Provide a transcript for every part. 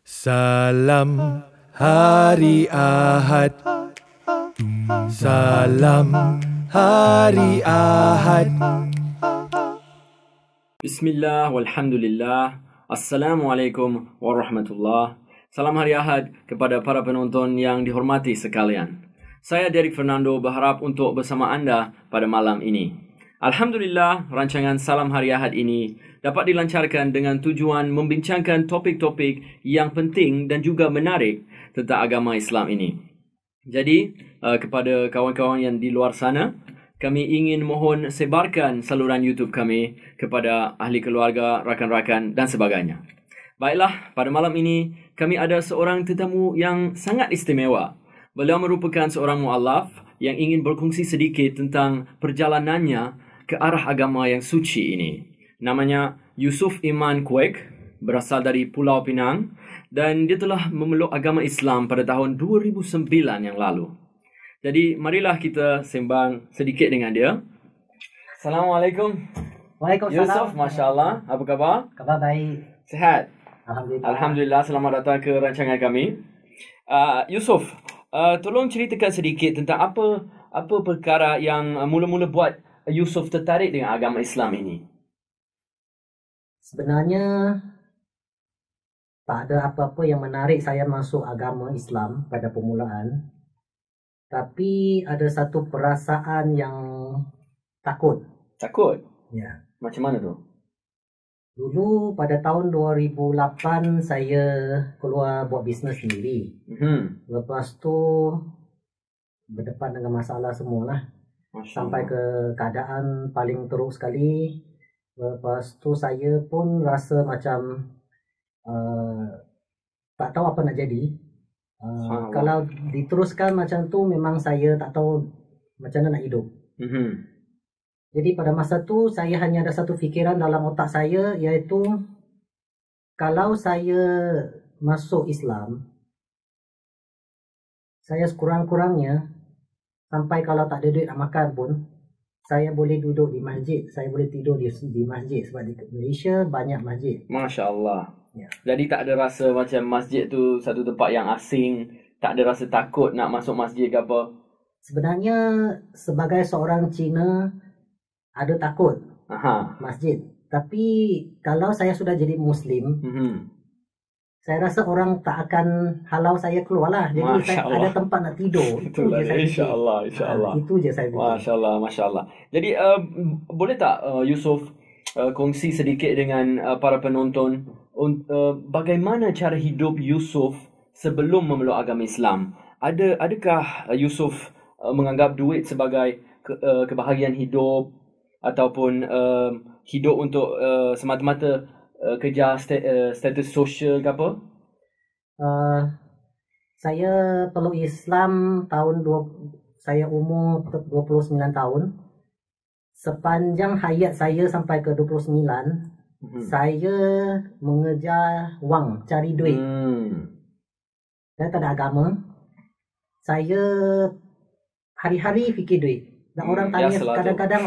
Salam Hari Ahad. Salam Hari Ahad. Bismillah, walhamdulillah. Assalamualaikum warahmatullah. Salam Hari Ahad kepada para penonton yang dihormati sekalian. Saya Derek Fernando berharap untuk bersama anda pada malam ini. Alhamdulillah, rancangan Salam Hari Ahad ini dapat dilancarkan dengan tujuan membincangkan topik-topik yang penting dan juga menarik tentang agama Islam ini. Jadi, kepada kawan-kawan yang di luar sana, kami ingin mohon sebarkan saluran YouTube kami kepada ahli keluarga, rakan-rakan dan sebagainya. Baiklah, pada malam ini kami ada seorang tetamu yang sangat istimewa. Beliau merupakan seorang mu'allaf yang ingin berkongsi sedikit tentang perjalanannya ke arah agama yang suci ini. Namanya Yusuf Iman Quek, berasal dari Pulau Pinang, dan dia telah memeluk agama Islam pada tahun 2009 yang lalu. Jadi marilah kita sembang sedikit dengan dia. Assalamualaikum. Waalaikumsalam. Yusuf, Masya Allah. Apa khabar? Khabar baik. Sihat? Alhamdulillah. Alhamdulillah, selamat datang ke rancangan kami. Yusuf, tolong ceritakan sedikit tentang apa perkara yang mula-mula buat Yusuf tertarik dengan agama Islam ini. Sebenarnya tak ada apa-apa yang menarik saya masuk agama Islam pada permulaan. Tapi ada satu perasaan yang takut. Takut? Ya. Macam mana tu? Dulu pada tahun 2008 saya keluar buat bisnes sendiri. Lepas tu berdepan dengan masalah semualah. Sampai ke keadaan paling teruk sekali. Lepas tu saya pun rasa macam tak tahu apa nak jadi. Kalau diteruskan macam tu memang saya tak tahu macam mana nak hidup. Jadi pada masa tu saya hanya ada satu fikiran dalam otak saya, iaitu kalau saya masuk Islam, saya sekurang-kurangnya sampai kalau tak ada duit nak makan pun, saya boleh duduk di masjid, saya boleh tidur di masjid, sebab di Malaysia banyak masjid. Masya Allah. Ya. Jadi tak ada rasa macam masjid tu satu tempat yang asing, tak ada rasa takut nak masuk masjid ke apa? Sebenarnya sebagai seorang Cina ada takut masjid. Tapi kalau saya sudah jadi Muslim, saya rasa orang tak akan halau saya keluar lah. Jadi saya ada tempat nak tidur. Itu je saya fikir. InsyaAllah. Itu je saya fikir. Masya Allah. Jadi boleh tak Yusuf kongsi sedikit dengan para penonton bagaimana cara hidup Yusuf sebelum memeluk agama Islam? Adakah Yusuf menganggap duit sebagai kebahagiaan hidup, ataupun hidup untuk semata-mata kejar status sosial ke apa? Saya peluk Islam saya umur 29 tahun. Sepanjang hayat saya sampai ke 29, saya mengejar wang, cari duit. Saya tak ada agama. Saya hari-hari fikir duit. Dan orang tanya, kadang-kadang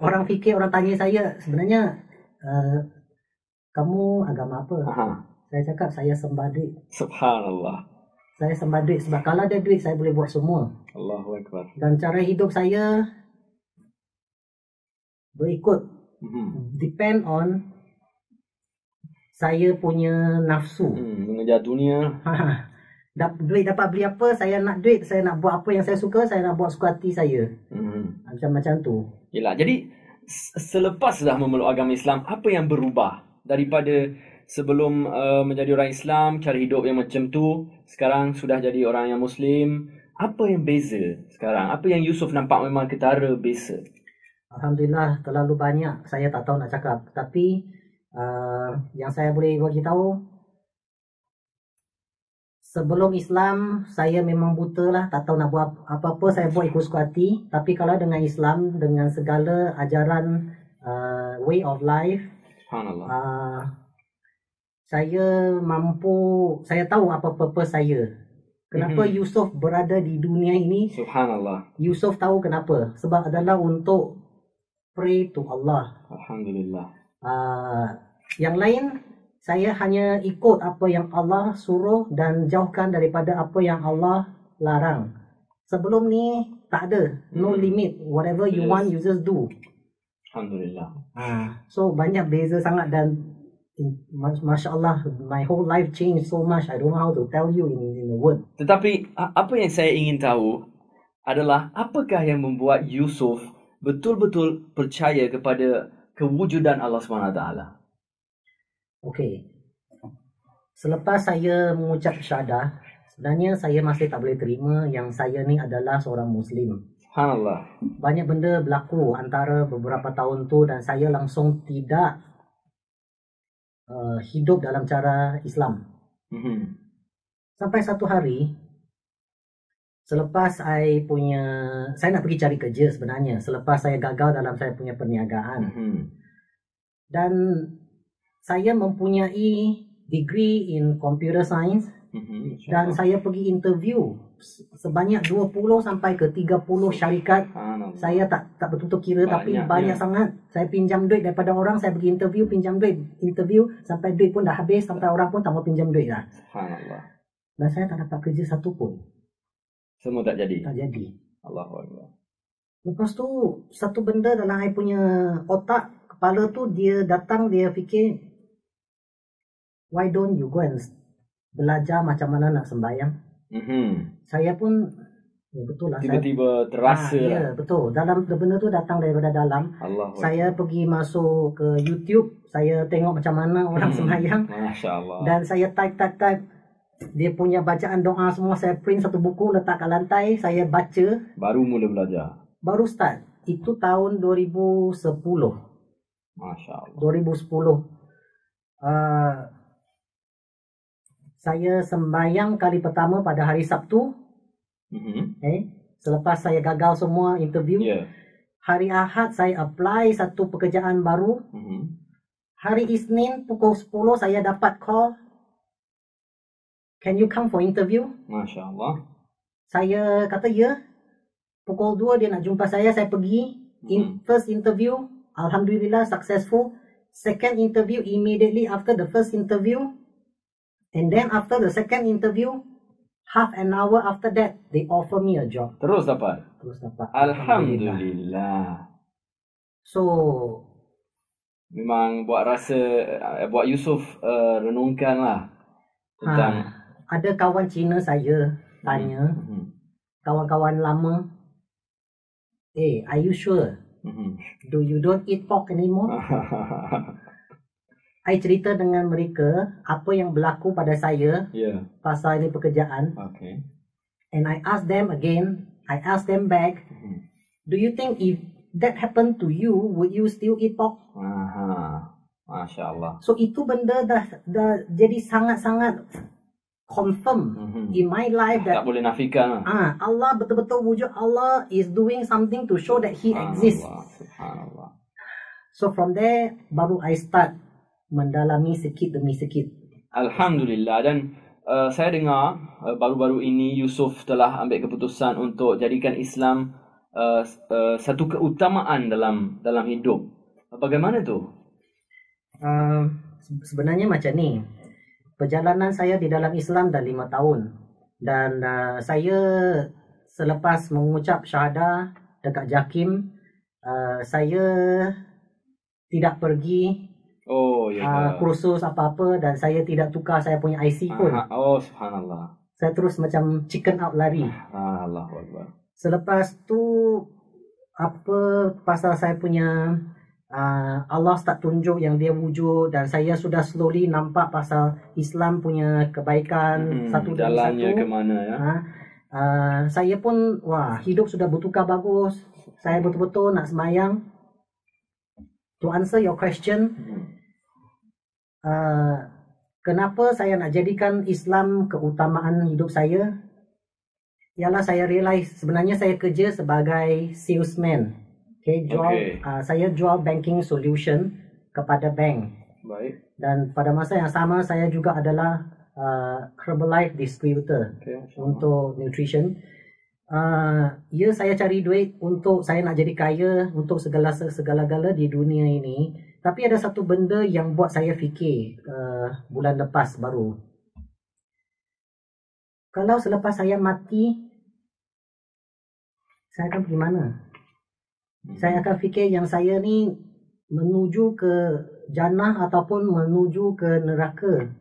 orang fikir, orang tanya saya, sebenarnya kamu agama apa? Saya cakap saya sembah duit. Subhanallah. Saya sembah duit sebab kalau ada duit saya boleh buat semua. Allahu Akbar. Dan cara hidup saya berikut depend on saya punya nafsu. Mengejar dunia. Duit dapat beli apa, saya nak duit, saya nak buat apa yang saya suka, saya nak buat suka hati saya. Macam tu. Yelah, jadi selepas dah memeluk agama Islam, apa yang berubah daripada sebelum menjadi orang Islam, cara hidup yang macam tu, sekarang sudah jadi orang yang Muslim? Apa yang beza sekarang? Apa yang Yusuf nampak memang ketara beza? Alhamdulillah, terlalu banyak saya tak tahu nak cakap. Tapi yang saya boleh bagi tahu, sebelum Islam saya memang buta lah, tak tahu nak buat apa-apa, saya buat ikut suka hati. Tapi kalau dengan Islam, dengan segala ajaran way of life, saya tahu apa purpose saya. Kenapa Yusuf berada di dunia ini? Subhanallah. Yusuf tahu kenapa. Sebab adalah untuk pray to Allah. Alhamdulillah. Yang lain Saya hanya ikut apa yang Allah suruh dan jauhkan daripada apa yang Allah larang. Sebelum ni tak ada, no limit. Whatever you want, you just do. Alhamdulillah. So banyak beza sangat dan Masya Allah, my whole life changed so much. I don't know how to tell you in a word. Tetapi apa yang saya ingin tahu adalah apakah yang membuat Yusuf betul-betul percaya kepada kewujudan Allah SWT? Okey. Selepas saya mengucap syahadah, sebenarnya saya masih tak boleh terima yang saya ni adalah seorang Muslim. Subhanallah. Banyak benda berlaku antara beberapa tahun tu dan saya langsung tidak hidup dalam cara Islam. Sampai satu hari, selepas saya nak pergi cari kerja sebenarnya, selepas saya gagal dalam saya punya perniagaan. Dan saya mempunyai degree in computer science dan saya pergi interview sebanyak 20 sampai ke 30 syarikat. Saya tak betul-betul kira, tapi banyak sangat. Saya pinjam duit daripada orang, saya pergi interview, pinjam duit, interview sampai duit pun dah habis, sampai orang pun tak mau pinjam duit dah. Subhanallah. Dan saya tak dapat kerja satu pun. Semua tak jadi. Tak jadi. Allahu Akbar. Lepas tu satu benda dalam saya punya otak, kepala tu dia datang, dia fikir, why don't you go and belajar macam mana nak sembahyang? Saya pun betul lah. Tiba-tiba terasa ya, betul. Dalam benda tu datang daripada dalam. Saya pergi masuk ke YouTube, saya tengok macam mana orang sembahyang. Masya Allah. Dan saya type dia punya bacaan doa semua. Saya print satu buku, letak kat lantai, saya baca. Baru mula belajar. Baru start. Itu tahun 2010. Masya Allah. 2010. Saya sembahyang kali pertama pada hari Sabtu. Selepas saya gagal semua interview. Hari Ahad saya apply satu pekerjaan baru. Hari Isnin pukul 10 saya dapat call, can you come for interview? Masya Allah. Saya kata ya. Pukul 2 dia nak jumpa saya pergi. First interview, Alhamdulillah successful. Second interview, immediately after the first interview, and then after the second interview, half an hour after that, they offer me a job. Terus dapat? Terus dapat. Alhamdulillah. So, memang buat Yusuf renungkan lah tentang ada kawan Cina saya tanya, kawan-kawan lama, are you sure? Do you don't eat pork anymore? I cerita dengan mereka apa yang berlaku pada saya pasal ini pekerjaan. And I ask them again, I ask them back, do you think if that happened to you, would you still eat pork? Masya Allah. So itu benda dah jadi sangat-sangat confirm in my life that tak boleh nafikan. Allah betul-betul wujud. Allah is doing something to show that He exists. Subhanallah. So from there baru I start mendalami sikit demi sikit. Alhamdulillah. Dan saya dengar baru-baru ini Yusuf telah ambil keputusan untuk jadikan Islam satu keutamaan dalam hidup. Bagaimana tu? Sebenarnya macam ni. Perjalanan saya di dalam Islam dah 5 tahun. Dan saya selepas mengucap syahadah dekat JAKIM, saya tidak pergi kursus apa-apa dan saya tidak tukar saya punya IC pun. Subhanallah. Saya terus macam chicken out lari. Allahu Akbar. Selepas tu pasal saya punya Allah start tunjuk yang dia wujud dan saya sudah slowly nampak pasal Islam punya kebaikan satu demi jalannya satu. Ke mana ya? Saya pun hidup sudah bertukar bagus. Saya betul-betul nak sembahyang. To answer your question, kenapa saya nak jadikan Islam keutamaan hidup saya? Ialah saya realize sebenarnya saya kerja sebagai salesman. Saya jual banking solution kepada bank. Baik. Dan pada masa yang sama saya juga adalah Herbalife distributor untuk nutrition. Saya cari duit untuk saya nak jadi kaya untuk segala-gala di dunia ini. Tapi ada satu benda yang buat saya fikir bulan lepas baru. Kalau selepas saya mati, saya akan pergi mana? Saya akan fikir yang saya ni menuju ke jannah ataupun menuju ke neraka.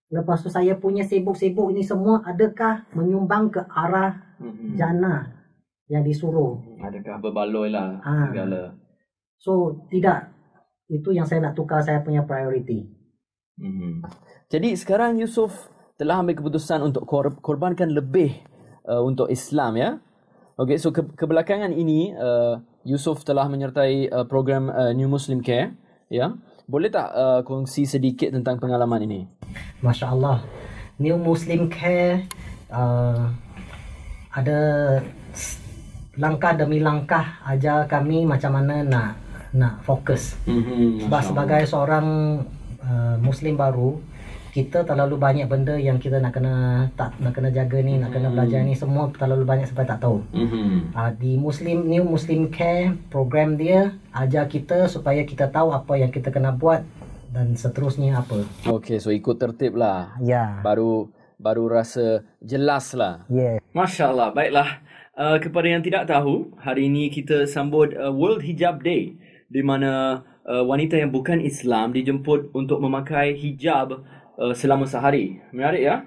Lepas tu saya punya sibuk-sibuk ini semua adakah menyumbang ke arah jannah yang disuruh? Adakah berbaloi lah segala. So tidak. Itu yang saya nak tukar saya punya priority. Jadi sekarang Yusof telah ambil keputusan untuk korbankan lebih untuk Islam, ya. Okey, so kebelakangan ini Yusof telah menyertai program New Muslim Care, ya. Boleh tak kongsi sedikit tentang pengalaman ini? Masya Allah, New Muslim Care ada langkah demi langkah ajar kami macam mana nak fokus. Sebab sebagai seorang Muslim baru, kita terlalu banyak benda yang kita nak kena jaga ni, nak kena belajar ni, semua terlalu banyak sampai tak tahu. Di New Muslim Care program dia ajar kita supaya kita tahu apa yang kita kena buat dan seterusnya apa. Okey, so ikut tertib lah. Ya. Baru rasa jelas lah. Yeah. Masya Allah. Baiklah. Kepada yang tidak tahu, hari ini kita sambut World Hijab Day, di mana wanita yang bukan Islam dijemput untuk memakai hijab selama sehari. Menarik, ya?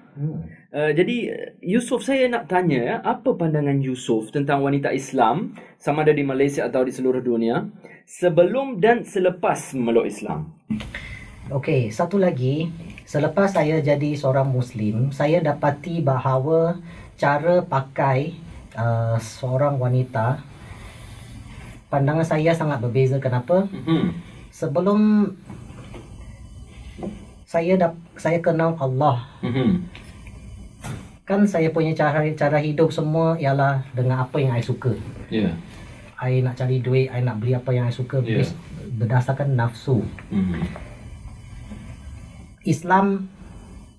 Jadi Yusof, saya nak tanya, ya, apa pandangan Yusof tentang wanita Islam sama ada di Malaysia atau di seluruh dunia sebelum dan selepas memeluk Islam? Okey, satu lagi, selepas saya jadi seorang Muslim, saya dapati bahawa cara pakai seorang wanita, pandangan saya sangat berbeza. Kenapa? Sebelum saya kenal Allah, kan saya punya cara hidup semua ialah dengan apa yang saya suka. I nak cari duit, I nak beli apa yang I suka, berdasarkan nafsu. Islam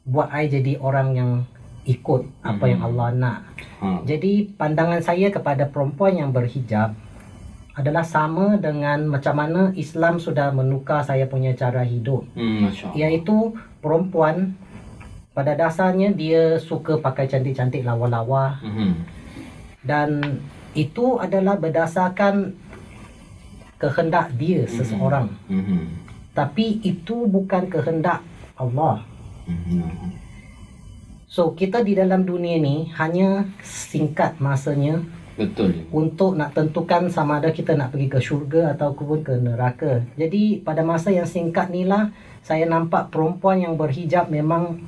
buat I jadi orang yang ikut apa yang Allah nak. Jadi pandangan saya kepada perempuan yang berhijab adalah sama dengan macam mana Islam sudah menukar saya punya cara hidup. Iaitu perempuan pada dasarnya dia suka pakai cantik-cantik, lawa-lawa. Dan itu adalah berdasarkan kehendak dia seseorang. Tapi itu bukan kehendak Allah. So kita di dalam dunia ni hanya singkat masanya. Betul. Untuk nak tentukan sama ada kita nak pergi ke syurga ataupun ke neraka. Jadi pada masa yang singkat ni lah saya nampak perempuan yang berhijab memang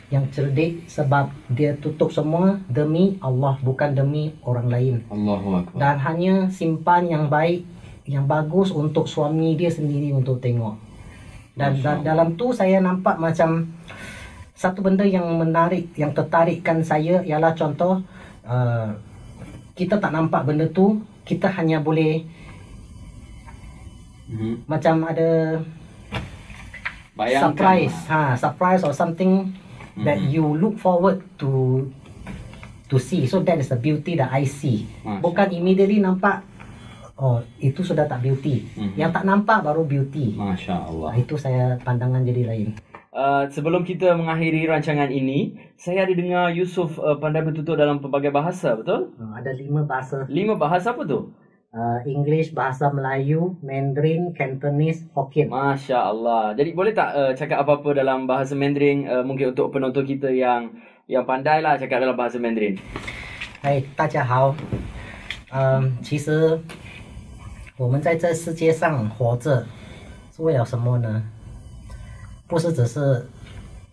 yang cerdik, sebab dia tutup semua demi Allah, bukan demi orang lain. Allahu Akbar. Dan hanya simpan yang baik, yang bagus untuk suami dia sendiri untuk tengok. Dan dalam tu saya nampak macam satu benda yang menarik, yang tertarikkan saya ialah contoh kita tak nampak benda tu, kita hanya boleh macam ada bayangkan surprise or something that you look forward to see. So that is the beauty that I see. Bukan immediately nampak, oh itu sudah tak beauty. Yang tak nampak baru beauty. Masya Allah. Itu saya pandangan jadi lain. Sebelum kita mengakhiri rancangan ini, saya ada dengar Yusof pandai bertutur dalam pelbagai bahasa, betul? Ada 5 bahasa. 5 bahasa apa tu? English, bahasa Melayu, Mandarin, Cantonese, Hokkien. Masya Allah. Jadi boleh tak cakap apa-apa dalam bahasa Mandarin, mungkin untuk penonton kita yang pandai lah cakap dalam bahasa Mandarin. 大家好。其实我们在这世界上活着是为了什么呢？不是只是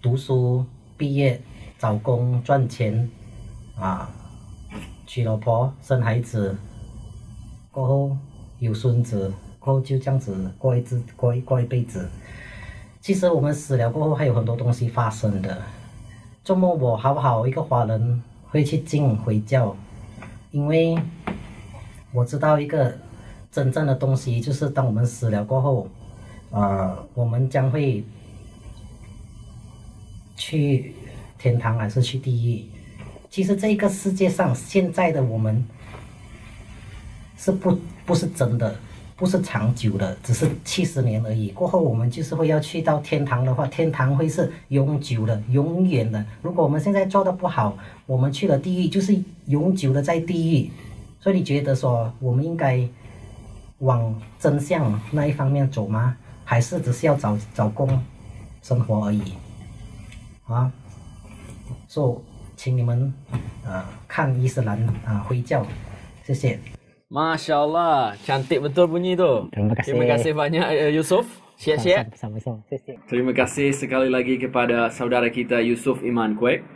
读书、毕业、找工、赚钱娶老婆、生孩子，过后有孙子，过后就这样子过一辈子。其实我们死了过后还有很多东西发生的。周末我好不好一个华人会去敬回教，因为我知道一个真正的东西，就是当我们死了过后，我们将会去天堂还是去地狱。其实这个世界上现在的我们是不是真的，不是长久的，只是70年而已。过后我们就是会要去到天堂的话，天堂会是永久的、永远的。如果我们现在做的不好，我们去了地狱，就是永久的在地狱。所以你觉得说我们应该往真相那一方面走吗？还是只是要找工生活而已？啊，所以请你们看伊斯兰回教，谢谢。Masya Allah, cantik betul bunyi tu. Terima kasih. Terima kasih banyak Yusuf. Siap-siap. Sama-sama. Terima kasih sekali lagi kepada saudara kita Yusuf Iman Kwek.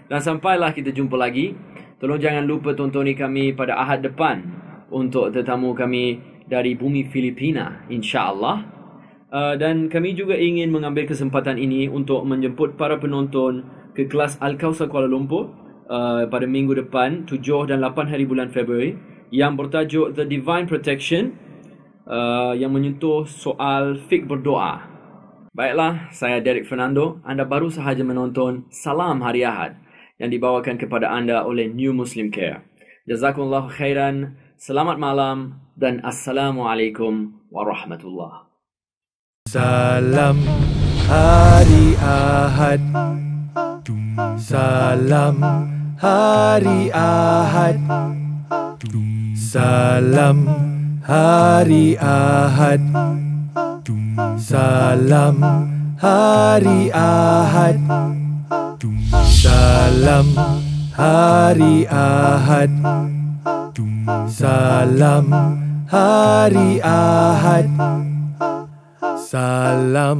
Dan sampailah kita jumpa lagi. Tolong jangan lupa tontoni kami pada Ahad depan untuk tetamu kami dari bumi Filipina, insya-Allah. Dan kami juga ingin mengambil kesempatan ini untuk menjemput para penonton ke kelas Al-Kausar Kuala Lumpur pada minggu depan 7 dan 8 hari bulan Februari yang bertajuk The Divine Protection yang menyentuh soal fiqh berdoa. Baiklah, saya Derek Fernando. Anda baru sahaja menonton Salam Hari Ahad yang dibawakan kepada anda oleh New Muslim Care. Jazakumullahu khairan, selamat malam dan Assalamualaikum warahmatullahi. Salam Hari Ahad. Salam Hari Ahad. Salam Hari Ahad. Salam Hari Ahad. Salam Hari Ahad. Salam Hari Ahad. Salam